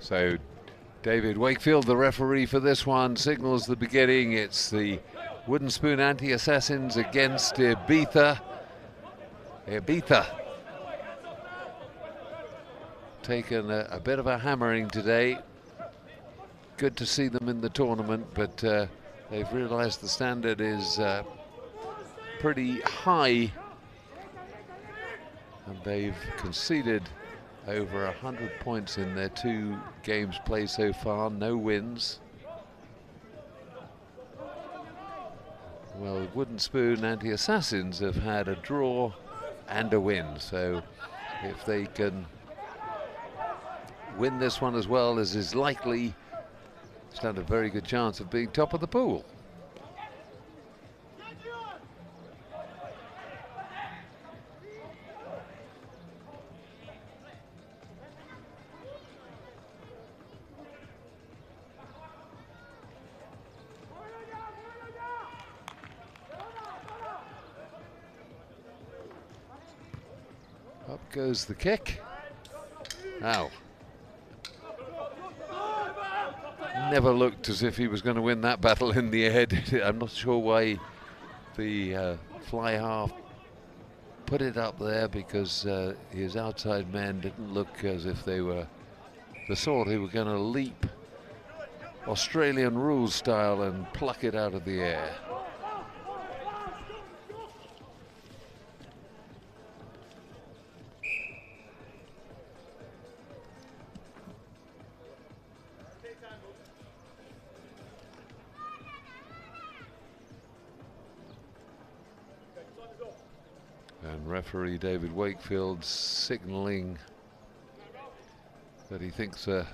So David Wakefield, the referee for this one, signals the beginning. It's the Wooden Spoon Anti-Assassins against Ibiza. Ibiza taken a bit of a hammering today. Good to see them in the tournament, but they've realized the standard is pretty high, and they've conceded over 100 points in their 2 games played so far, no wins. Well, Wooden Spoon Anti-Assassins have had a draw and a win, so if they can win this one as well as is likely, stand a very good chance of being top of the pool. Up goes the kick. Now, never looked as if he was going to win that battle in the air. I'm not sure why the fly half put it up there, because his outside men didn't look as if they were the sort who were going to leap Australian rules style and pluck it out of the air. And referee David Wakefield signalling that he thinks the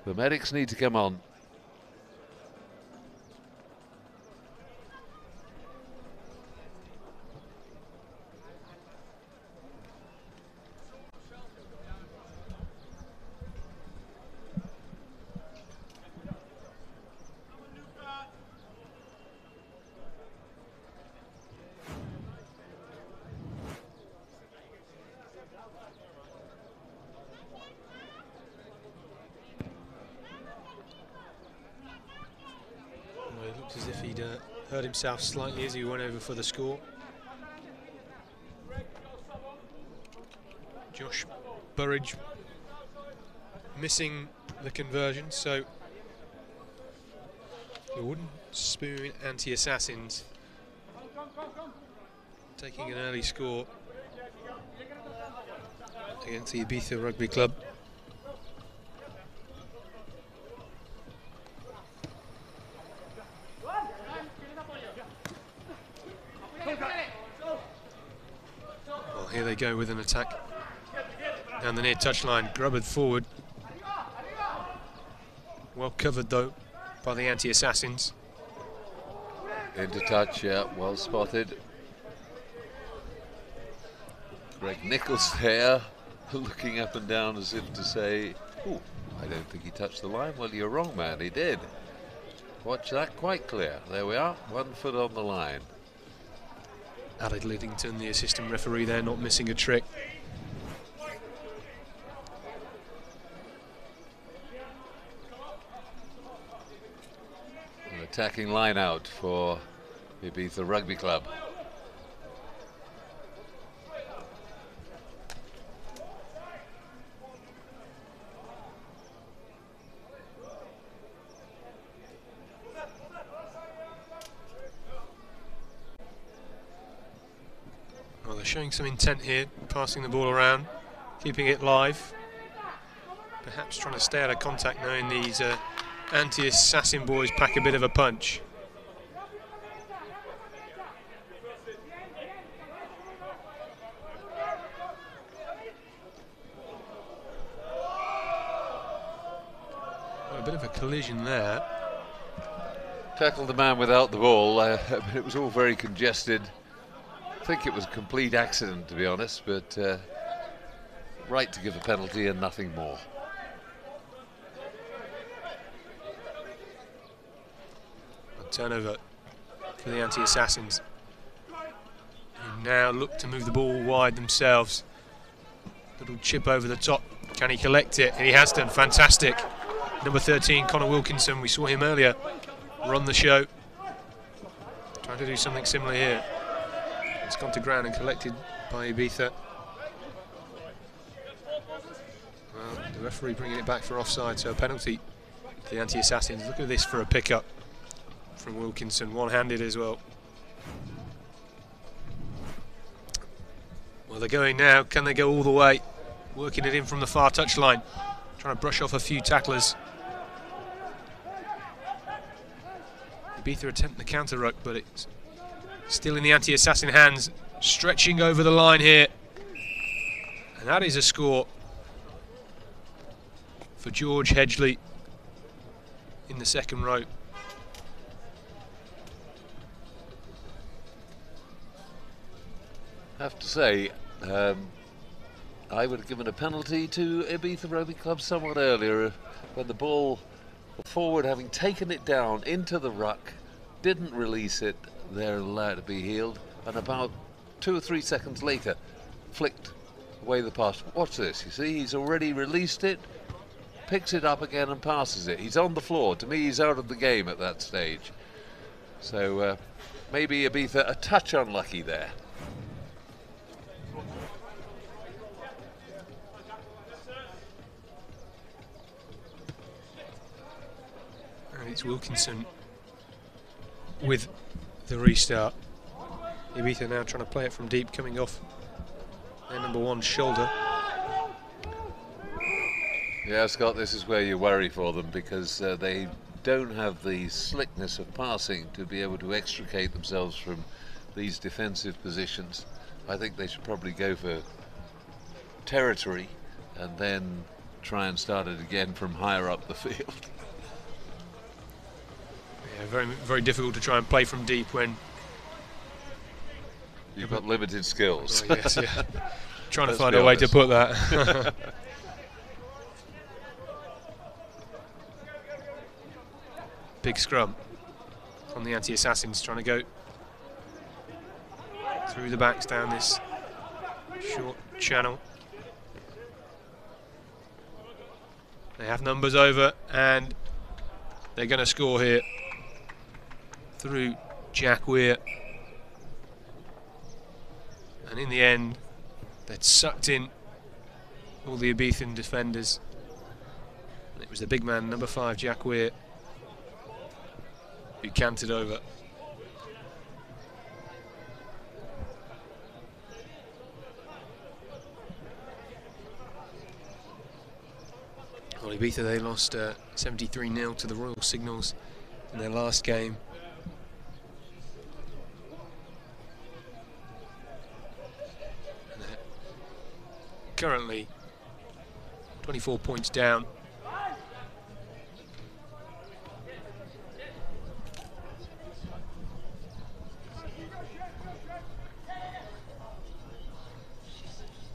medics need to come on. As if he'd hurt himself slightly as he went over for the score. Josh Burridge missing the conversion, so the Wooden Spoon Anti-Assassins taking an early score against the Ibiza Rugby Club. Well, here they go with an attack down the near touchline. Grubbard forward. Well covered though by the Anti-Assassins. Into touch, yeah, well spotted. Greg Nichols there, looking up and down as if to say, "Ooh, I don't think he touched the line." Well, you're wrong, man, he did. Watch that, quite clear. There we are, 1 foot on the line. Aled Liddington, the assistant referee there, not missing a trick. An attacking line out for Ibiza Rugby Club. Well, they're showing some intent here, passing the ball around, keeping it live. Perhaps trying to stay out of contact, knowing these Anti-Assassin boys pack a bit of a punch. Well, a bit of a collision there. Tackled the man without the ball. It was all very congested. I think it was a complete accident, to be honest, but right to give a penalty and nothing more. A turnover for the Anti-Assassins, who now look to move the ball wide themselves. Little chip over the top Can he collect it? And he has done. Fantastic. Number 13, Connor Wilkinson. We saw him earlier run the show. Trying to do something similar here. It's gone to ground and collected by Ibiza. Well, the referee bringing it back for offside, so a penalty for the Anti-Assassins. Look at this for a pickup from Wilkinson, one-handed as well. Well, they're going now. Can they go all the way? Working it in from the far touchline. Trying to brush off a few tacklers. Ibiza attempting the counter ruck, but it's still in the Anti-Assassin hands. Stretching over the line here. And that is a score for George Hedgley in the second row. I have to say, I would have given a penalty to Ibiza Rugby Club somewhat earlier when the ball, the forward having taken it down into the ruck, didn't release it, they're allowed to be healed, and about 2 or 3 seconds later flicked away the pass. Watch this, you see, he's already released it, picks it up again and passes it. He's on the floor. To me, he's out of the game at that stage. So maybe Ibiza a touch unlucky there. And it's Wilkinson with the restart. Ibiza now trying to play it from deep, coming off their number 1 shoulder. Yeah, Scott, this is where you worry for them, because they don't have the slickness of passing to be able to extricate themselves from these defensive positions. I think they should probably go for territory and then try and start it again from higher up the field. Yeah, very, very difficult to try and play from deep when you've got limited skills. Oh, yes, yeah. Trying to find a way to put that. Big scrum on the Anti-Assassins, trying to go through the backs down this short channel. They have numbers over and they're going to score here through Jack Weir. And in the end, they'd sucked in all the Ibizan defenders. And it was the big man, number 5, Jack Weir, who canted over. Well, Ibiza, they lost 73-0 to the Royal Signals in their last game. And they're currently 24 points down.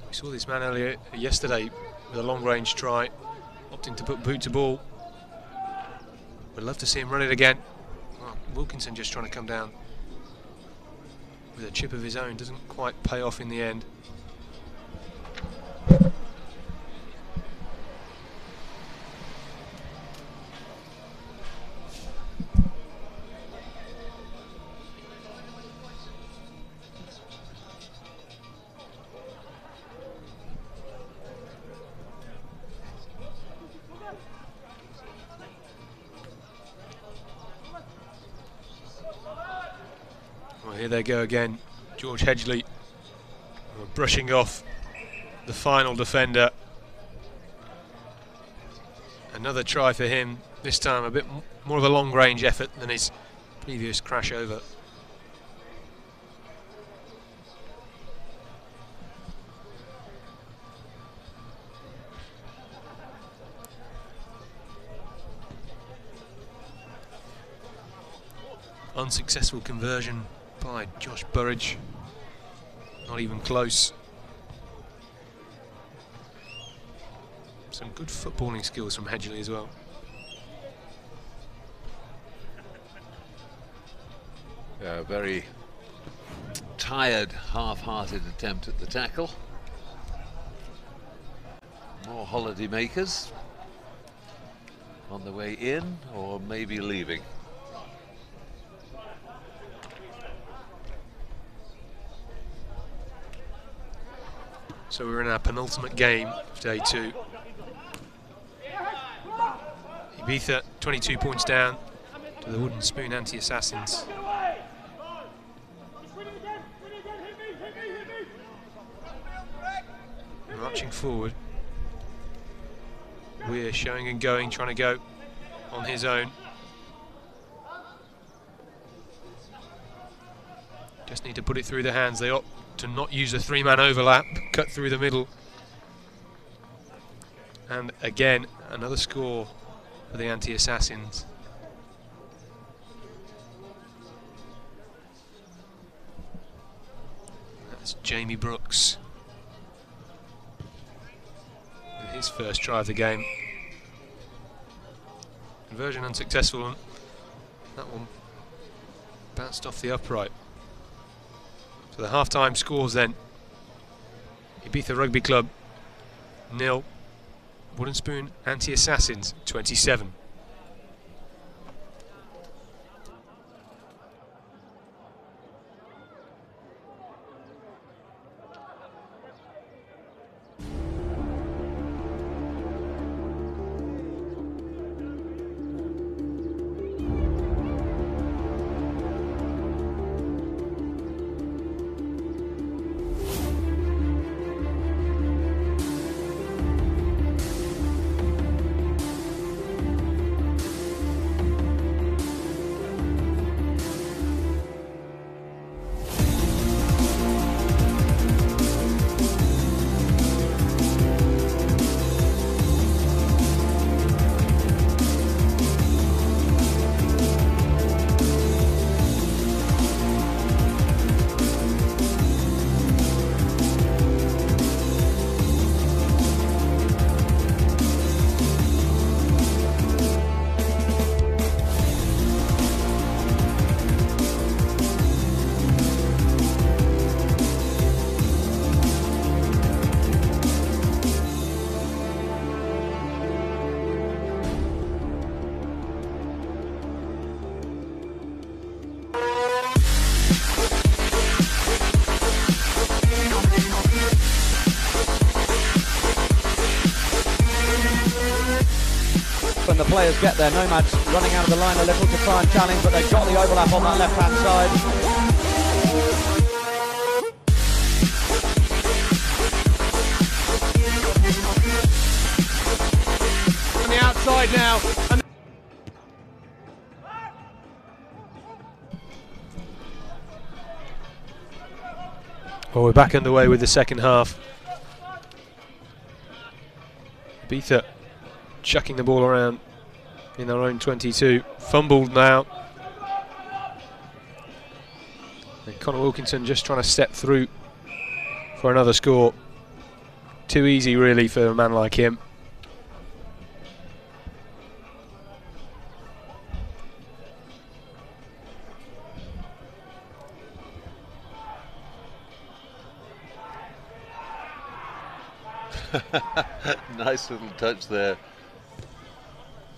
We saw this man earlier yesterday with a long-range try, opting to put boot to ball. Would love to see him run it again. Well, Wilkinson just trying to come down with a chip of his own, doesn't quite pay off in the end. Here they go again, George Hedgley brushing off the final defender. Another try for him, this time a bit more of a long range effort than his previous crash over. Unsuccessful conversion by Josh Burridge, not even close. Some good footballing skills from Hedgley as well. A very tired, half-hearted attempt at the tackle. More holiday makers on the way in or maybe leaving. So we're in our penultimate game of day 2. Ibiza 22 points down to the Wooden Spoon Anti-Assassins. Marching forward. We're showing and going, trying to go on his own. Just need to put it through the hands. They opt to not use a 3-man overlap, cut through the middle. And again, another score for the Anti-Assassins. That's Jamie Brooks. His first try of the game. Conversion unsuccessful, and that one bounced off the upright. So the half-time scores then: Ibiza Rugby Club 0, Wooden Spoon Anti-Assassins 27. When the players get there, Nomads running out of the line a little to try and challenge, but they've got the overlap on that left-hand side. On the outside now. And well, we're back underway with the second half. Ibiza chucking the ball around in their own 22. Fumbled now. And Connor Wilkinson just trying to step through for another score. Too easy really for a man like him. Nice little touch there.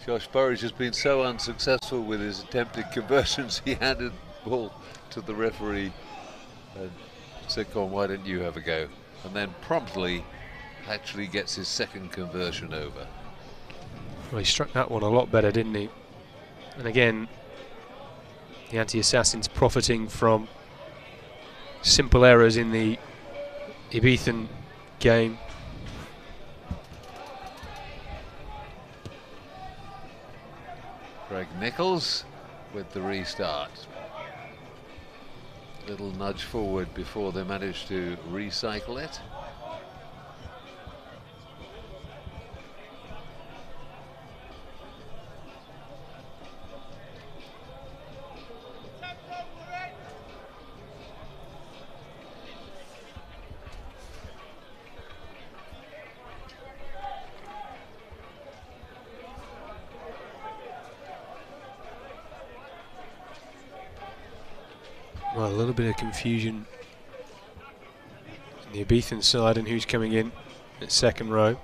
Josh Burridge has been so unsuccessful with his attempted conversions, he handed the ball to the referee and said, "Come on, why don't you have a go?" And then promptly actually gets his second conversion over. Well, he struck that one a lot better, didn't he? And again, the Anti-Assassins profiting from simple errors in the Ibizan game. Greg Nichols with the restart. Little nudge forward before they manage to recycle it. Well, a little bit of confusion on the Ibizan side and who's coming in at second row.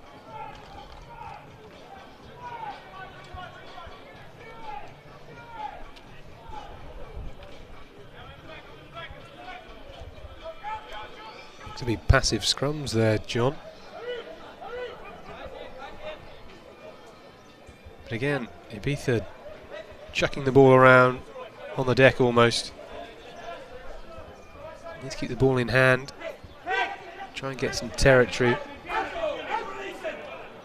To be passive scrums there, John. But again, Ibiza chucking the ball around on the deck almost. Need to keep the ball in hand. Try and get some territory.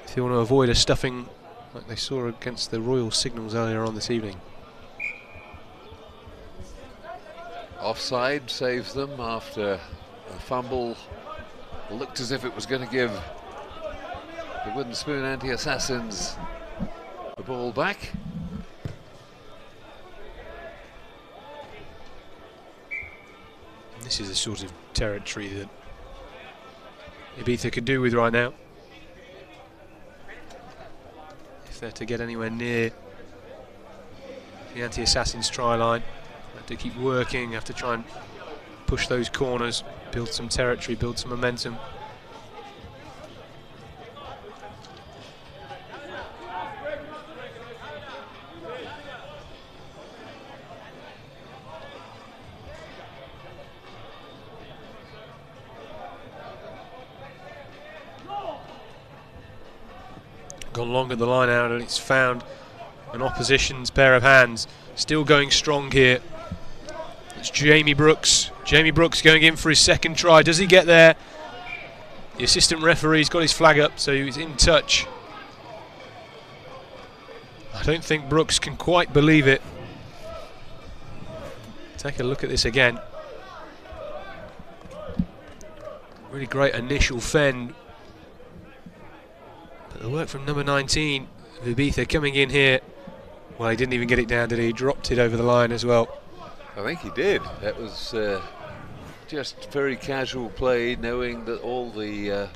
If you want to avoid a stuffing like they saw against the Royal Signals earlier on this evening. Offside saves them after a fumble. Looked as if it was going to give the Wooden Spoon Anti-Assassins the ball back. This is the sort of territory that Ibiza could do with right now. If they're to get anywhere near the Anti-Assassins try line, have to keep working, have to try and push those corners, build some territory, build some momentum. Gone long at the line out, and it's found an opposition's pair of hands. Still going strong here. It's Jamie Brooks. Jamie Brooks going in for his second try. Does he get there? The assistant referee's got his flag up, so he's in touch. I don't think Brooks can quite believe it. Take a look at this again. Really great initial fend. But the work from number 19, Ibiza, coming in here. Well, he didn't even get it down, did he? He dropped it over the line as well. I think he did. That was just very casual play, knowing that all the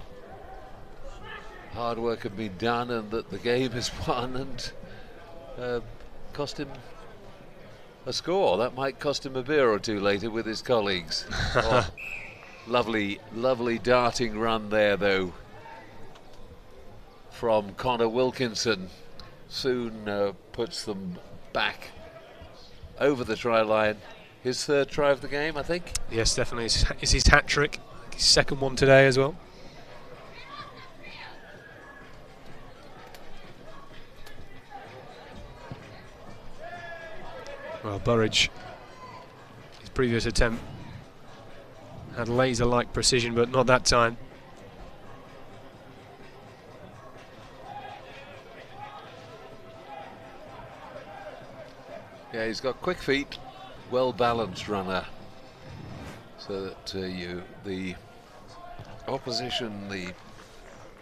hard work had been done and that the game is won, and cost him a score. That might cost him a beer or two later with his colleagues. Oh, lovely, lovely darting run there, though, from Connor Wilkinson. Soon puts them back over the try line. His third try of the game, I think. Yes, definitely. It's his hat trick. His second one today as well. Well, Burridge, his previous attempt had laser-like precision, but not that time. Yeah, he's got quick feet, well-balanced runner, so that the opposition, the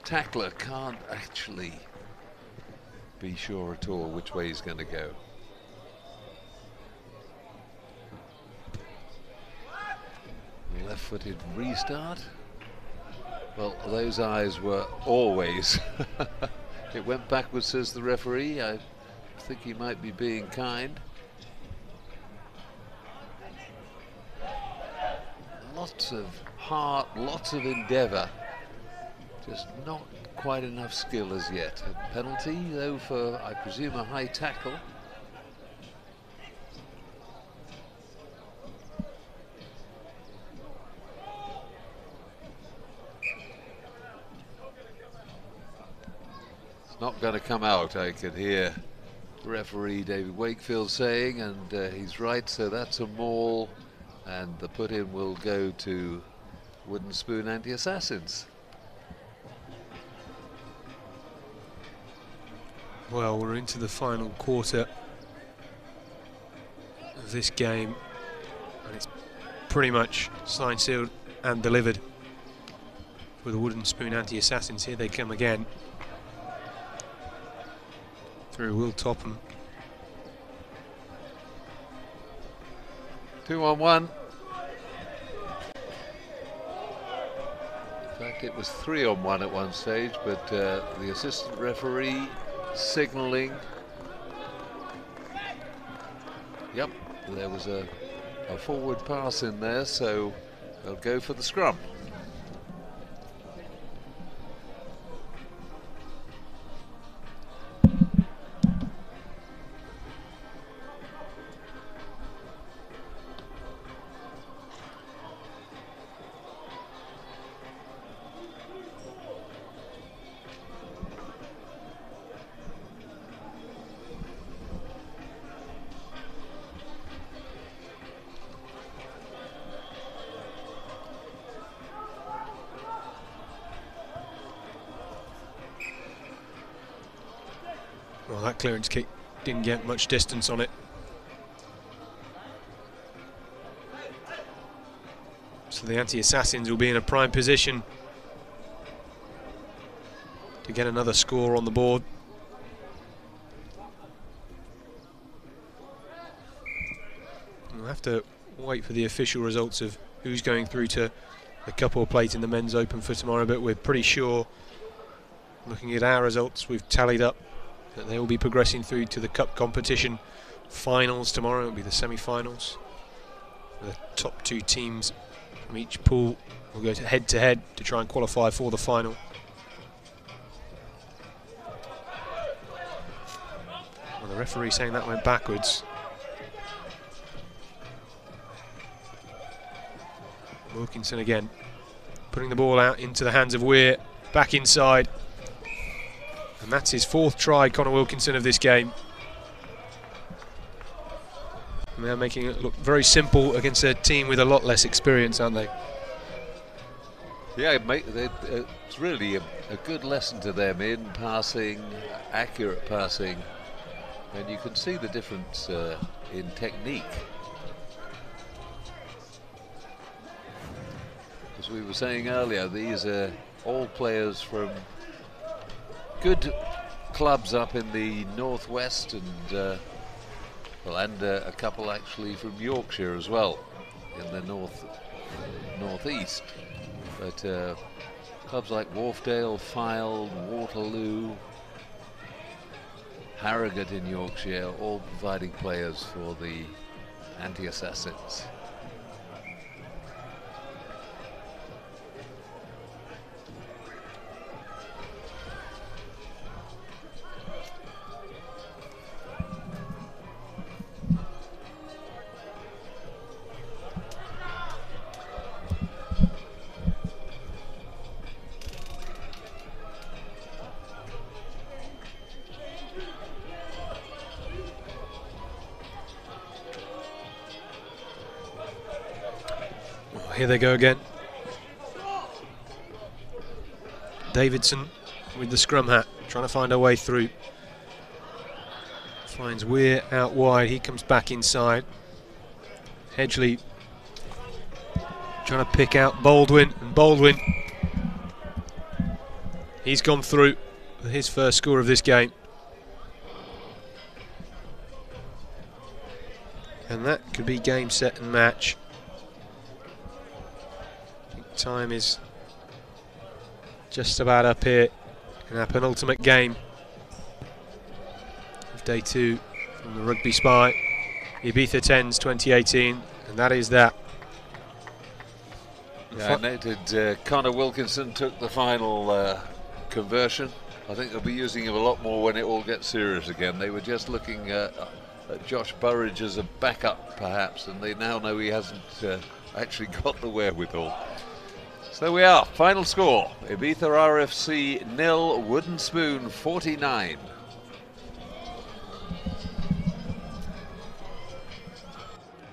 tackler, can't actually be sure at all which way he's going to go. Left-footed restart. Well, those eyes were always. It went backwards, says the referee. I think he might be being kind. Lots of heart, lots of endeavour, just not quite enough skill as yet. A penalty, though, for, I presume, a high tackle. It's not going to come out, I could hear referee David Wakefield saying, and he's right, so that's a maul. And the put-in will go to Wooden Spoon Anti-Assassins. Well, we're into the final quarter of this game, and it's pretty much signed, sealed and delivered for the Wooden Spoon Anti-Assassins. Here they come again through Will Topham. 2-on-1. In fact, it was 3-on-1 at one stage, but the assistant referee signalling. Yep, there was a forward pass in there, so they'll go for the scrum. Well, that clearance kick didn't get much distance on it. So the anti-assassins will be in a prime position to get another score on the board. We'll have to wait for the official results of who's going through to the Cup or Plate in the Men's Open for tomorrow, but we're pretty sure, looking at our results, we've tallied up that they will be progressing through to the Cup competition finals tomorrow. It'll be the semi-finals. The top 2 teams from each pool will go head-to-head to try and qualify for the final. Well, the referee saying that went backwards. Wilkinson again, putting the ball out into the hands of Weir, back inside. And that's his 4th try, Connor Wilkinson, of this game. And they're making it look very simple against a team with a lot less experience, aren't they? Yeah, it's really a good lesson to them in passing, accurate passing. And you can see the difference in technique. As we were saying earlier, these are all players from good clubs up in the northwest, and a couple actually from Yorkshire as well, in the northeast. But clubs like Wharfdale, Fylde, Waterloo, Harrogate in Yorkshire, all providing players for the anti-assassins. Here they go again. Davidson with the scrum hat, trying to find a way through. Finds Weir out wide, he comes back inside. Hedgley trying to pick out Baldwin, and Baldwin, he's gone through for his first score of this game. And that could be game, set and match. Time is just about up here in our penultimate game of day 2 from the RugbySpy Ibiza 10s 2018, and that is that. Yeah, I noted Connor Wilkinson took the final conversion. I think they'll be using him a lot more when it all gets serious again. They were just looking at Josh Burridge as a backup perhaps, and they now know he hasn't actually got the wherewithal. So there we are, final score, Ibiza RFC 0, Wooden Spoon 49.